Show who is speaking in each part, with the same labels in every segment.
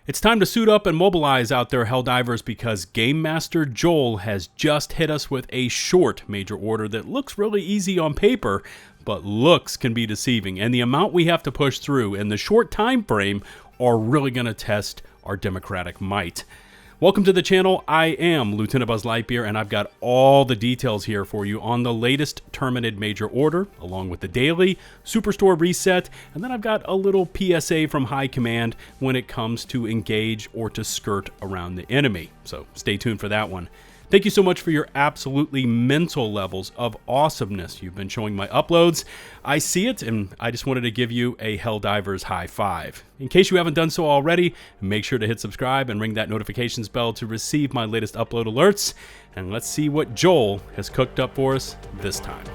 Speaker 1: It's time to suit up and mobilize out there, Helldivers, because Game Master Joel has just hit us with a short major order that looks really easy on paper, but looks can be deceiving, and the amount we have to push through in the short time frame are really going to test our democratic might. Welcome to the channel. I am LtBuzzLitebeer, and I've got all the details here for you on the latest Terminated Major Order, along with the daily Superstore reset, and then I've got a little PSA from High Command when it comes to engage or to skirt around the enemy. So stay tuned for that one. Thank you so much for your absolutely mental levels of awesomeness you've been showing my uploads. I see it, and I just wanted to give you a Helldivers high five. In case you haven't done so already, make sure to hit subscribe and ring that notifications bell to receive my latest upload alerts. And let's see what Joel has cooked up for us this time.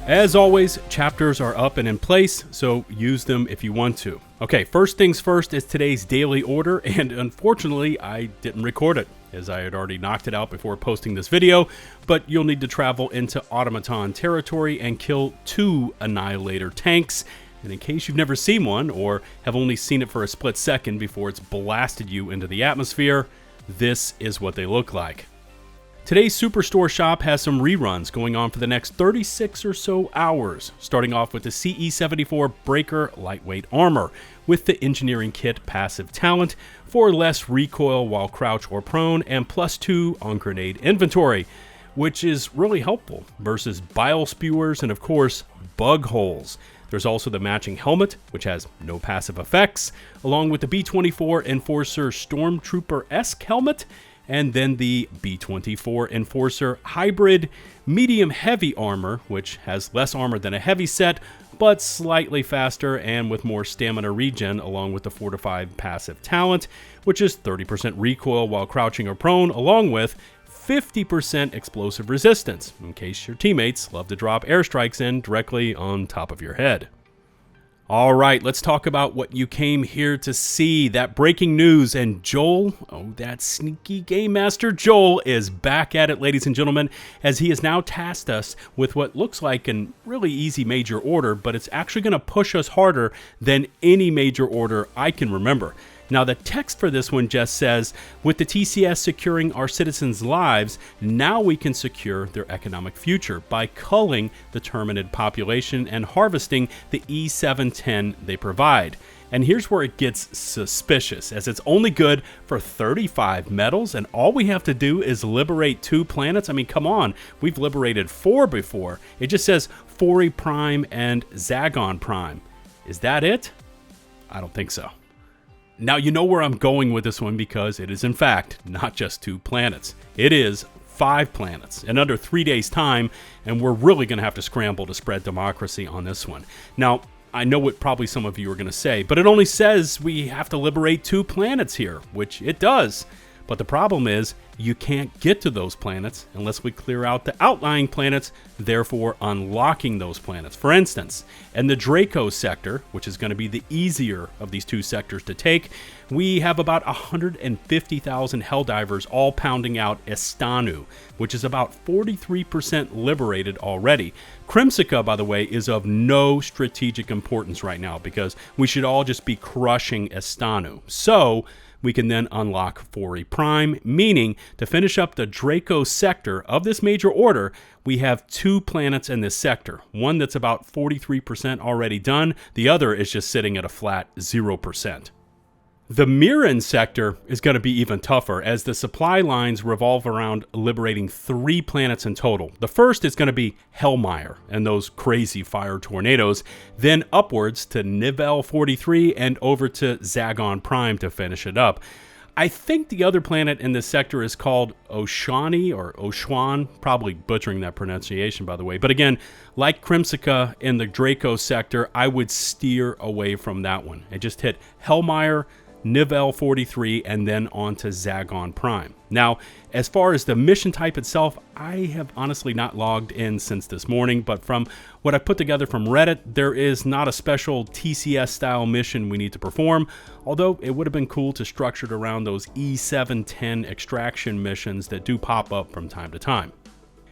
Speaker 1: As always, chapters are up and in place, so use them if you want to. Okay, first things first is today's daily order, and unfortunately, I didn't record it, as I had already knocked it out before posting this video, but you'll need to travel into Automaton territory and kill 2 Annihilator tanks. And in case you've never seen one, or have only seen it for a split second before it's blasted you into the atmosphere, this is what they look like. Today's Superstore shop has some reruns going on for the next 36 or so hours, starting off with the CE-74 Breaker Lightweight Armor, with the Engineering Kit passive talent for less recoil while crouch or prone, and +2 on grenade inventory, which is really helpful versus bile spewers and of course bug holes. There's also the matching helmet, which has no passive effects, along with the B-24 Enforcer Stormtrooper-esque helmet, and then the B-24 Enforcer Hybrid Medium Heavy Armor, which has less armor than a heavy set, but slightly faster and with more stamina regen, along with the Fortified passive talent, which is 30% recoil while crouching or prone, along with 50% explosive resistance, in case your teammates love to drop airstrikes in directly on top of your head. All right, let's talk about what you came here to see. That breaking news, and Joel, oh, that sneaky Game Master Joel is back at it, ladies and gentlemen, as he has now tasked us with what looks like a really easy major order, but it's actually going to push us harder than any major order I can remember. Now, the text for this one just says, with the TCS securing our citizens' lives, now we can secure their economic future by culling the Terminated population and harvesting the E710 they provide. And here's where it gets suspicious, as it's only good for 35 medals, and all we have to do is liberate 2 planets. I mean, come on, we've liberated 4 before. It just says Fori Prime and Zagon Prime. Is that it? I don't think so. Now, you know where I'm going with this one, because it is, in fact, not just 2 planets. It is 5 planets in under 3 days' time, and we're really going to have to scramble to spread democracy on this one. Now, I know what probably some of you are going to say, but it only says we have to liberate 2 planets here, which it does. But the problem is, you can't get to those planets unless we clear out the outlying planets, therefore unlocking those planets. For instance, in the Draco sector, which is going to be the easier of these 2 sectors to take, we have about 150,000 Helldivers all pounding out Estanu, which is about 43% liberated already. Crimsica, by the way, is of no strategic importance right now, because we should all just be crushing Estanu. So we can then unlock Fori Prime, meaning to finish up the Draco sector of this major order, we have 2 planets in this sector. One that's about 43% already done, the other is just sitting at a flat 0%. The Mirren sector is going to be even tougher, as the supply lines revolve around liberating 3 planets in total. The first is going to be Hellmire and those crazy fire tornadoes, then upwards to Nivelle 43 and over to Zagon Prime to finish it up. I think the other planet in this sector is called Oshani or Oshwan, probably butchering that pronunciation, by the way. But again, like Crimsica in the Draco sector, I would steer away from that one and just hit Hellmire, Nivelle 43, and then on to Zagon Prime. Now, as far as the mission type itself, I have honestly not logged in since this morning, but from what I put together from Reddit, there is not a special TCS style mission we need to perform, although it would have been cool to structure it around those E710 extraction missions that do pop up from time to time.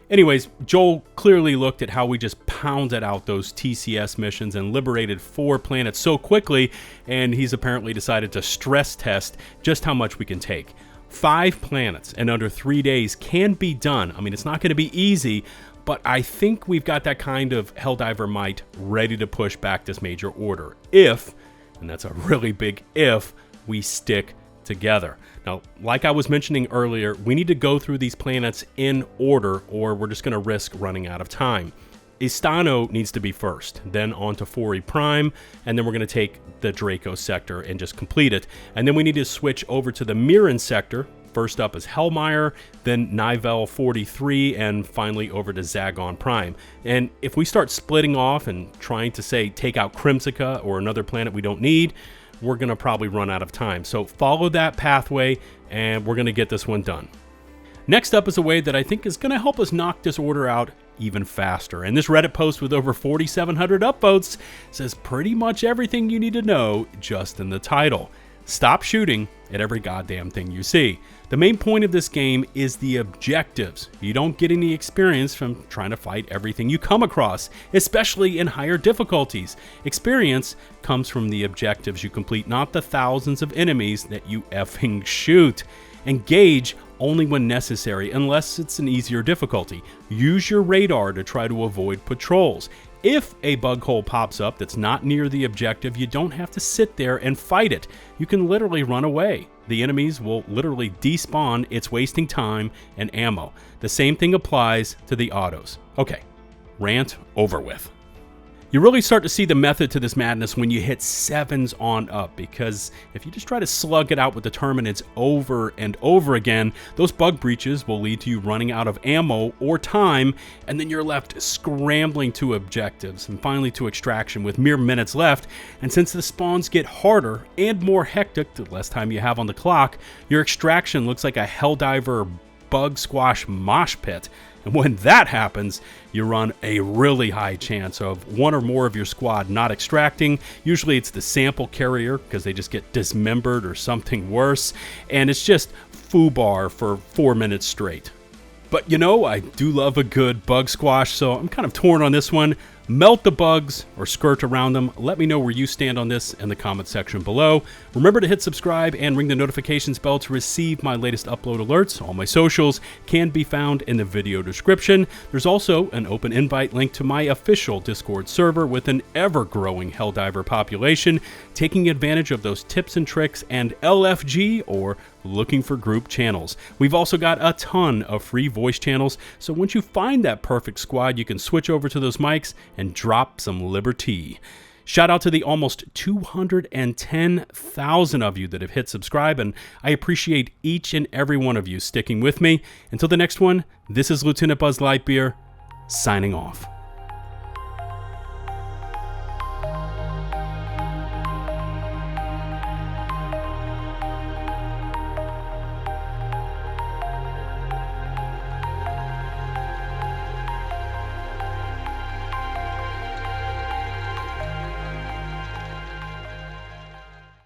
Speaker 1: Anyways, Joel clearly looked at how we just pounded out those TCS missions and liberated 4 planets so quickly, and he's apparently decided to stress test just how much we can take. 5 planets in under 3 days can be done. I mean, it's not going to be easy, but I think we've got that kind of Helldiver might ready to push back this major order. If, and that's a really big if, we stick together. Now, like I was mentioning earlier, we need to go through these planets in order, or we're just going to risk running out of time. Istano needs to be first, then on to Fori Prime, and then we're going to take the Draco sector and just complete it. And then we need to switch over to the Mirren sector. First up is Hellmire, then Nivelle 43, and finally over to Zagon Prime. And if we start splitting off and trying to, say, take out Crimsica or another planet we don't need, we're going to probably run out of time. So follow that pathway, and we're going to get this one done. Next up is a way that I think is going to help us knock this order out even faster. And this Reddit post with over 4,700 upvotes says pretty much everything you need to know just in the title. Stop shooting at every goddamn thing you see. The main point of this game is the objectives. You don't get any experience from trying to fight everything you come across, especially in higher difficulties. Experience comes from the objectives you complete, not the thousands of enemies that you effing shoot. Engage only when necessary, unless it's an easier difficulty. Use your radar to try to avoid patrols. If a bug hole pops up that's not near the objective, you don't have to sit there and fight it. You can literally run away. The enemies will literally despawn. It's wasting time and ammo. The same thing applies to the autos. Okay, rant over with. You really start to see the method to this madness when you hit 7s on up, because if you just try to slug it out with the Terminids over and over again, those bug breaches will lead to you running out of ammo or time, and then you're left scrambling to objectives and finally to extraction with mere minutes left. And since the spawns get harder and more hectic the less time you have on the clock, your extraction looks like a Helldiver bug squash mosh pit. And when that happens, you run a really high chance of one or more of your squad not extracting. Usually it's the sample carrier because they just get dismembered or something worse. And it's just foobar for 4 minutes straight. But you know, I do love a good bug squash, so I'm kind of torn on this one. Melt the bugs or skirt around them. Let me know where you stand on this in the comment section below. Remember to hit subscribe and ring the notifications bell to receive my latest upload alerts. All my socials can be found in the video description. There's also an open invite link to my official Discord server with an ever-growing Helldiver population, taking advantage of those tips and tricks and LFG or looking for group channels. We've also got a ton of free voice channels, so once you find that perfect squad, you can switch over to those mics and drop some liberty. Shout out to the almost 210,000 of you that have hit subscribe, and I appreciate each and every one of you sticking with me. Until the next one, this is LtBuzzLitebeer, signing off.